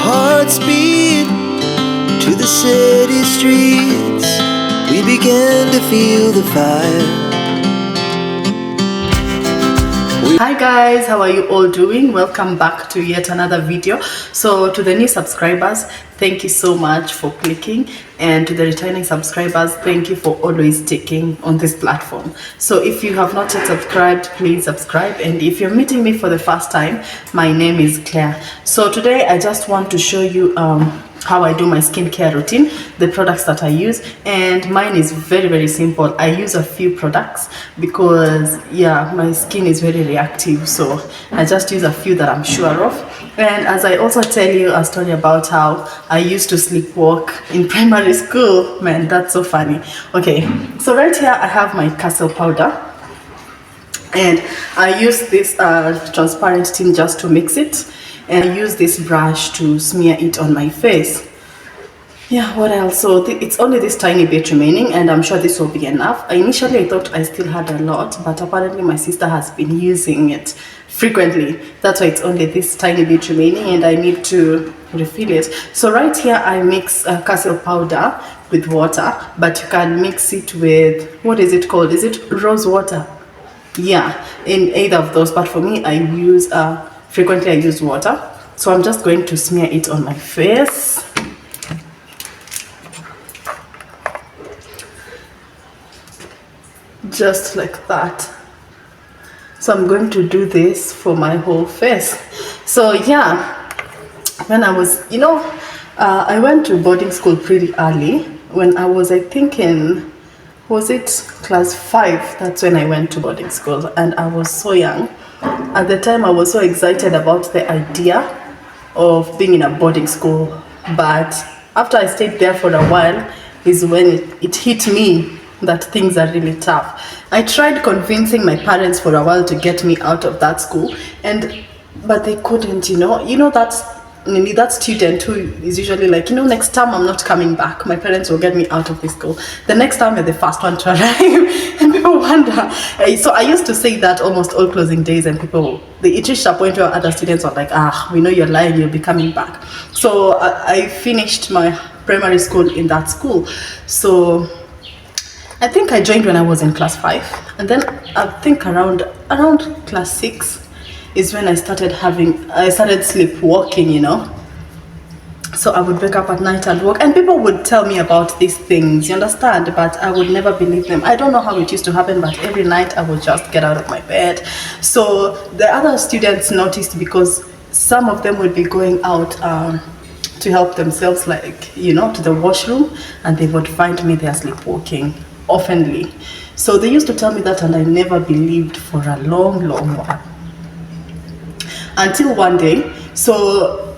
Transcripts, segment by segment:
hearts beat to the city streets. We began to feel the fire. Hi guys, how are you all doing? Welcome back to yet another video. So to the new subscribers, thank you so much for clicking, and to the returning subscribers, thank you for always sticking on this platform. So if you have not yet subscribed, please subscribe, and if you're meeting me for the first time, my name is Claire. So today I just want to show you how I do my skincare routine, the products that I use, and mine is very simple. I use a few products because yeah, my skin is very reactive, so I just use a few that I'm sure of. And as I also tell you a story about how I used to sleepwalk in primary school, man, that's so funny. Okay, so right here I have my castle powder, and I use this transparent tin just to mix it, and I use this brush to smear it on my face. Yeah, what else? So it's only this tiny bit remaining, and I'm sure this will be enough. Initially I thought I still had a lot, but apparently my sister has been using it frequently. That's why it's only this tiny bit remaining, and I need to refill it. So right here I mix castle powder with water, but you can mix it with, what is it called? Is it rose water? Yeah, in either of those, but for me I use frequently I use water. So I'm just going to smear it on my face. Just like that. So I'm going to do this for my whole face. So yeah, when I was, I went to boarding school pretty early. When I was, I think in, was it class 5? That's when I went to boarding school, and I was so young. At the time I was so excited about the idea of being in a boarding school, but after I stayed there for a while is when it hit me that things are really tough. I tried convincing my parents for a while to get me out of that school, but they couldn't. That student who is usually like, next time I'm not coming back, my parents will get me out of this school. The next time you're the first one to arrive. And people wonder. So I used to say that almost all closing days, and it reached a point where other students were like, we know you're lying, you'll be coming back. So I finished my primary school in that school. So I think I joined when I was in class 5, and then I think around class 6 is when I started sleepwalking, So I would wake up at night and walk, and people would tell me about these things, you understand, but I would never believe them. I don't know how it used to happen, but every night I would just get out of my bed. So the other students noticed, because some of them would be going out to help themselves, like, to the washroom, and they would find me there sleepwalking oftenly. So they used to tell me that, and I never believed for a long while, until one day. So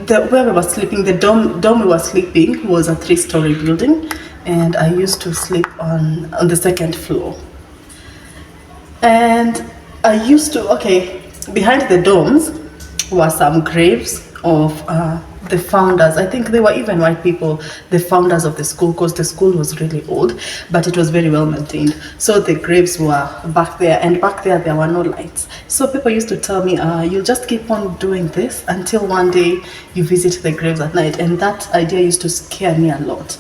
where we were sleeping, the dorm we were sleeping was a 3-story building, and I used to sleep on the second floor. And I used to, behind the dorms were some graves of the founders. I think they were even white people, the founders of the school, because the school was really old, but it was very well maintained. So the graves were back there, and back there were no lights. So people used to tell me, you'll just keep on doing this until one day you visit the graves at night. And that idea used to scare me a lot.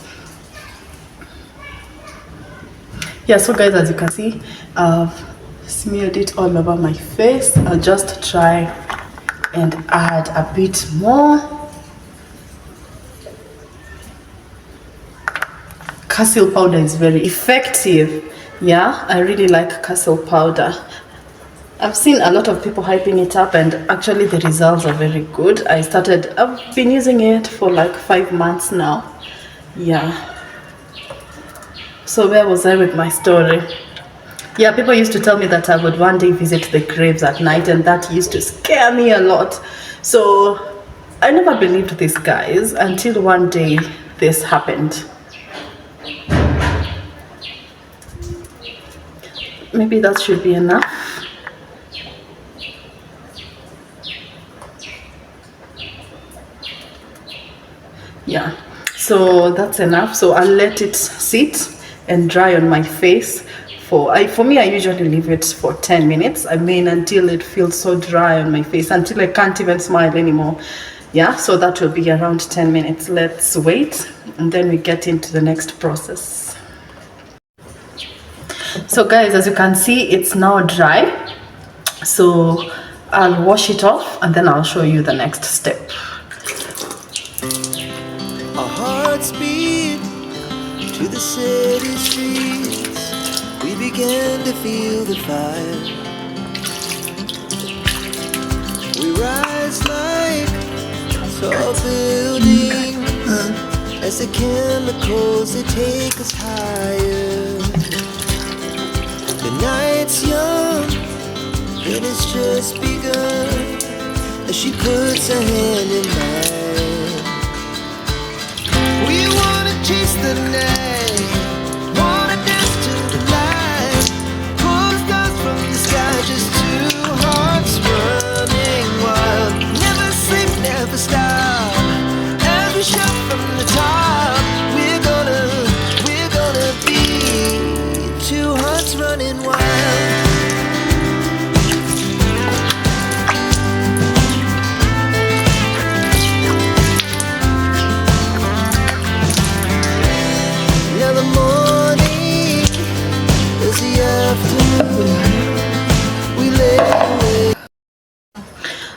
Yeah, so guys, as you can see, I've smeared it all over my face. I'll just try and add a bit more. Castle powder is very effective. Yeah, I really like castle powder. I've seen a lot of people hyping it up, and actually the results are very good. I've been using it for like 5 months now. Yeah. So where was I with my story? Yeah, people used to tell me that I would one day visit the graves at night, and that used to scare me a lot. So I never believed this, guys, until one day this happened. Maybe that should be enough. Yeah, so that's enough. So I'll let it sit and dry on my face for me. I usually leave it for 10 minutes. I mean, until it feels so dry on my face, until I can't even smile anymore. Yeah, so that will be around 10 minutes. Let's wait and then we get into the next process. So guys, as you can see, it's now dry, so I'll wash it off and then I'll show you the next step. Our hearts beat to the city streets. We began to feel the fire. We rise like tall buildings as the chemicals they take us higher. The night's young, it has just begun as she puts her hand in mine. We wanna chase the night, wanna dance to the light, pull the stars from the sky, just two hearts running wild. Never sleep, never stop, as we shout from the top. We're gonna be two hearts running wild.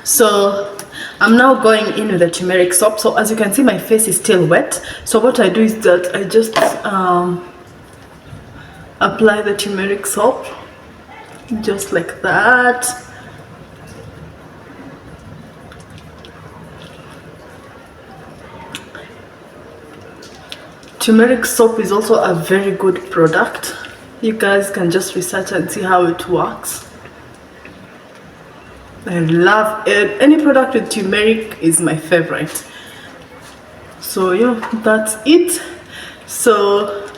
So I'm now going in with the turmeric soap. So as you can see, my face is still wet. So what I do is that I just apply the turmeric soap just like that. Turmeric soap is also a very good product. You guys can just research and see how it works. I love it. Any product with turmeric is my favorite. So yeah, that's it. So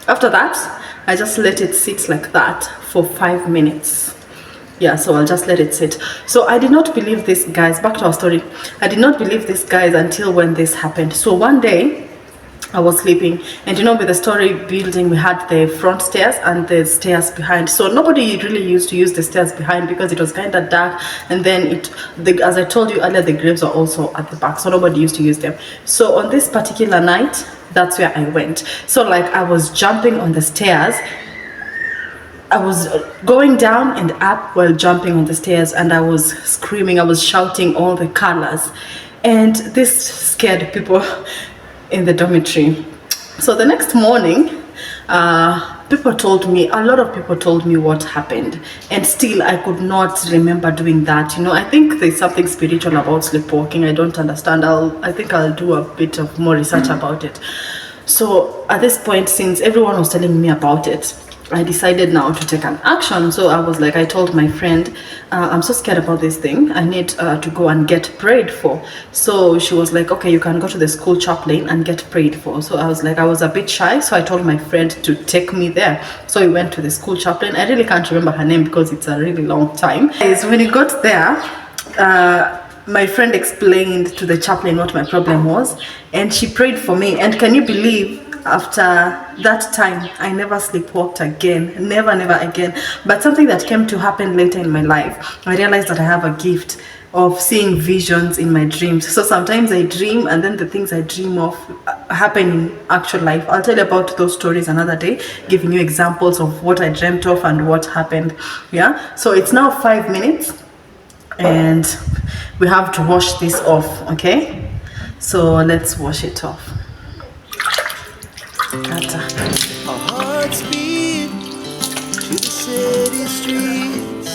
after that, I just let it sit like that for 5 minutes. Yeah, so I'll just let it sit. So I did not believe this, guys. Back to our story. I did not believe this, guys, until when this happened. So one day I was sleeping, and you know, with the story building, we had the front stairs and the stairs behind. So nobody really used to use the stairs behind because it was kind of dark, and then as I told you earlier, the graves were also at the back, so nobody used to use them. So on this particular night, that's where I went. So like, I was jumping on the stairs, I was going down and up while jumping on the stairs, and I was screaming, I was shouting all the colors, and this scared people in the dormitory. So the next morning, people told me, a lot of people told me what happened, and still I could not remember doing that. You know, I think there's something spiritual about sleepwalking. I don't understand. I think I'll do a bit of more research about it. So at this point, since everyone was telling me about it, I decided now to take an action. So I was like, I told my friend, I'm so scared about this thing. I need to go and get prayed for. So she was like, okay, you can go to the school chaplain and get prayed for. So I was like, I was a bit shy. So I told my friend to take me there. So we went to the school chaplain. I really can't remember her name because it's a really long time. When we got there, my friend explained to the chaplain what my problem was, and she prayed for me. And can you believe, after that time, I never sleepwalked again. Never again. But something that came to happen later in my life, I realized that I have a gift of seeing visions in my dreams. So sometimes I dream, and then the things I dream of happen in actual life. I'll tell you about those stories another day, giving you examples of what I dreamt of and what happened. Yeah, so it's now 5 minutes and we have to wash this off. Okay, so let's wash it off. Our hearts beat to the city streets.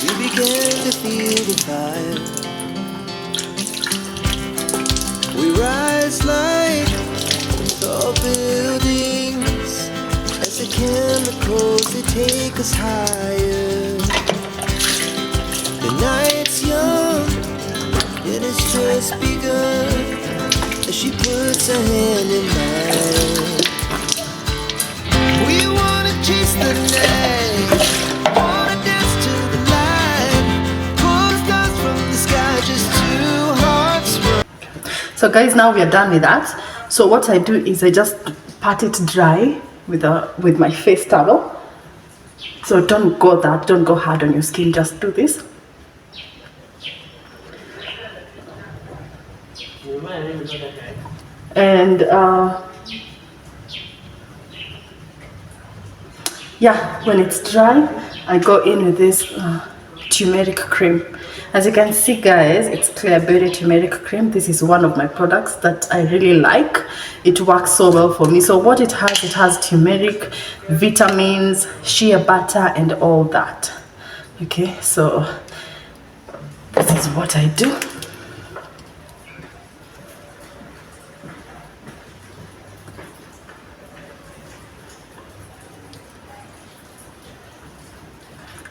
We began to feel the fire. We rise like tall buildings as the chemicals they take us higher. The night's young, it has just begun as she puts her hand in mine. We wanna chase the night, wanna dance to the light, pull the stars from the sky, just two hearts run. So guys, now we are done with that. So what I do is I just pat it dry with my face towel. So don't go hard on your skin, just do this. And yeah, when it's dry, I go in with this turmeric cream. As you can see, guys, it's Clear Beauty turmeric cream. This is one of my products that I really like. It works so well for me. So what it has turmeric, vitamins, shea butter, and all that. Okay, so this is what I do.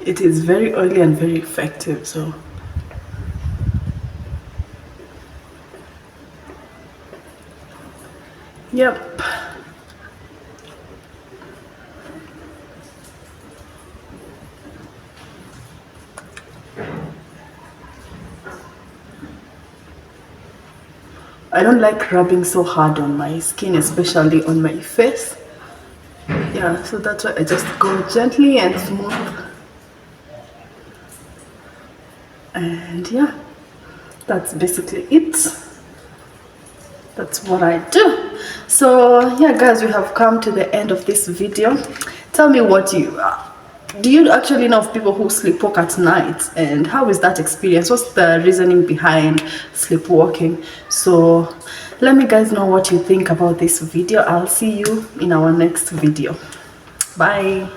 It is very oily and very effective, so yep. I don't like rubbing so hard on my skin, especially on my face. Yeah, so that's why I just go gently and smooth. And yeah, that's basically it. That's what I do. So yeah, guys, we have come to the end of this video. Tell me what do you actually know of people who sleepwalk at night, and how is that experience? What's the reasoning behind sleepwalking? So let me guys know what you think about this video. I'll see you in our next video. Bye.